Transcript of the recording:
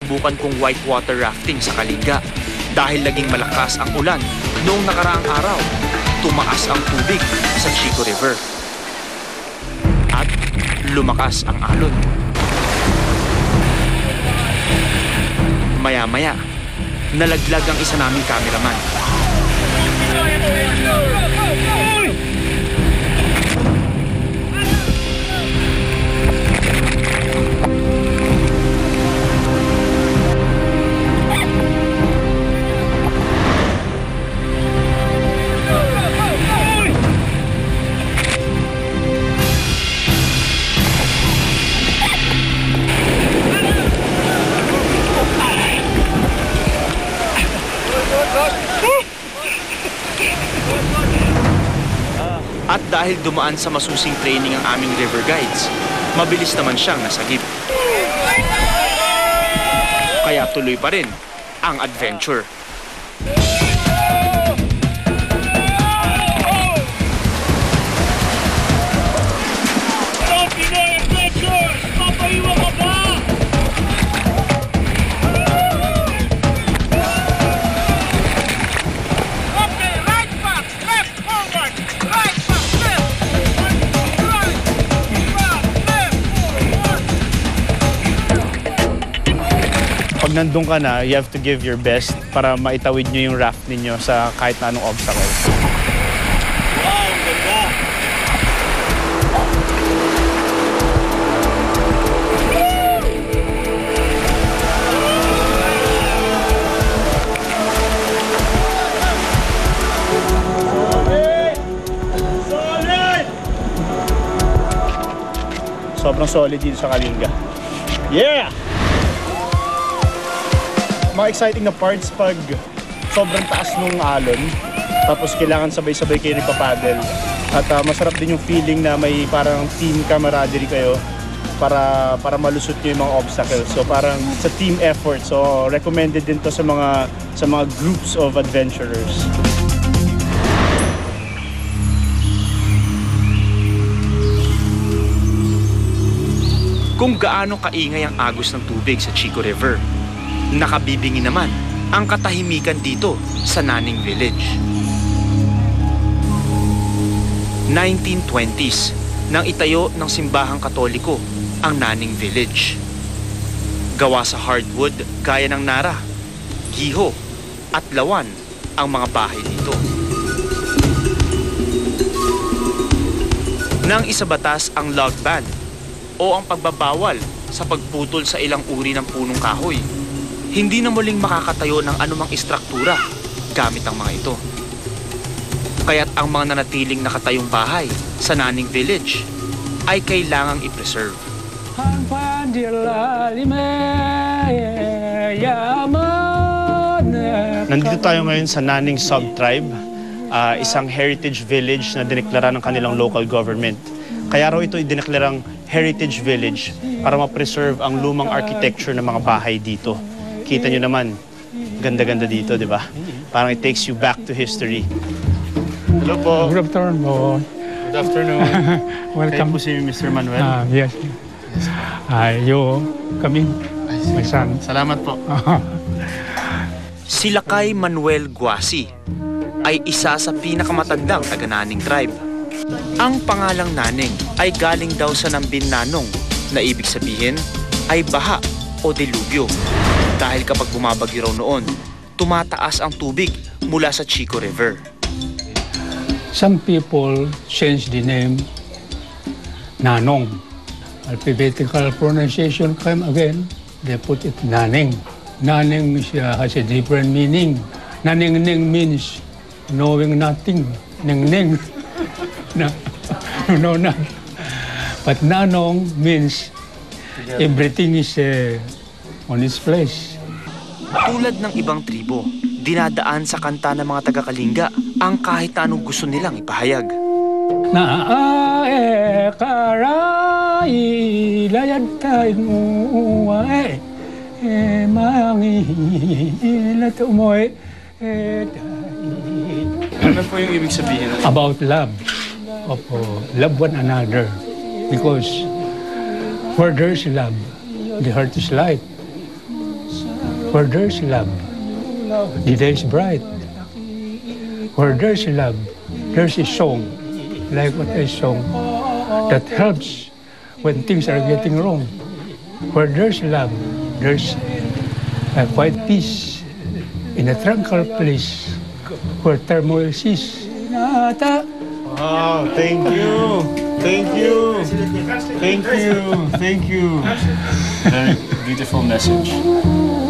nasubukan kong whitewater rafting sa Kalinga. Dahil naging malakas ang ulan noong nakaraang araw, tumaas ang tubig sa Chico River. At lumakas ang alon. Maya-maya, nalaglag ang isa naming cameraman. At dahil dumaan sa masusing training ang aming river guides, mabilis naman siyang nasagip. Kaya tuloy pa rin ang adventure. Pag nandun ka na, you have to give your best para maitawid nyo yung raft ninyo sa kahit na anong obstacle. Wow, ganda! Sobrang solid dito sa Kalinga. Yeah! Mga exciting na parts pag sobrang taas nung alon, tapos kailangan sabay-sabay kayo nagpapaddle. At masarap din yung feeling na may parang team camaraderie kayo para malusot nyo yung mga obstacles. So parang sa team effort. So recommended din to sa mga groups of adventurers. Kung gaano kaingay ang agos ng tubig sa Chico River, nakabibingi naman ang katahimikan dito sa Naning Village. 1920s nang itayo ng simbahang Katoliko ang Naning Village. Gawa sa hardwood gaya ng nara, giho at lawan ang mga bahay dito. Nang isabatas ang log ban o ang pagbabawal sa pagputol sa ilang uri ng punong kahoy, hindi na muling makakatayo ng anumang istruktura gamit ang mga ito. Kaya't ang mga nanatiling nakatayong bahay sa Naning Village ay kailangang i-preserve. Nandito tayo ngayon sa Naning Sub-Tribe, isang heritage village na dineklara ng kanilang local government. Kaya raw ito idineklarang heritage village para ma-preserve ang lumang architecture ng mga bahay dito. Kita nyo naman, ganda-ganda dito, di ba? Parang it takes you back to history. Hello po. Good afternoon po. Good afternoon. Welcome. Kayo po si Mr. Manuel. Yes. You coming, my son. Salamat po. Si Lakay Manuel Guasi ay isa sa pinakamatandang taga-Naning tribe. Ang pangalang Naning ay galing daw sa Nambin Nanong na ibig sabihin ay baha o delubyo. Dahil kapag bumabagyo raw noon, tumataas ang tubig mula sa Chico River. Some people change the name Nanong. Alphabetical pronunciation came again, they put it Naning. Naning has a different meaning. Naning-ning means knowing nothing. Ning-ning. No, not. But Nanong means everything is on its place. Tulad ng ibang tribo, dinadaan sa kanta ng mga taga-Kalinga ang kahit anong gusto nilang ipahayag. Naae karay layad tayo muwae mangilat umoy Ano po yung ibig sabihin? about love of love one another, because where there is love the heart is light, Where there's love, the day is bright. Where there's love, there's a song, like what I song, that helps when things are getting wrong. Where there's love, there's a quiet peace in a tranquil place where turmoil ceases. Wow, thank you. Thank you. Thank you. Thank you. Very beautiful message.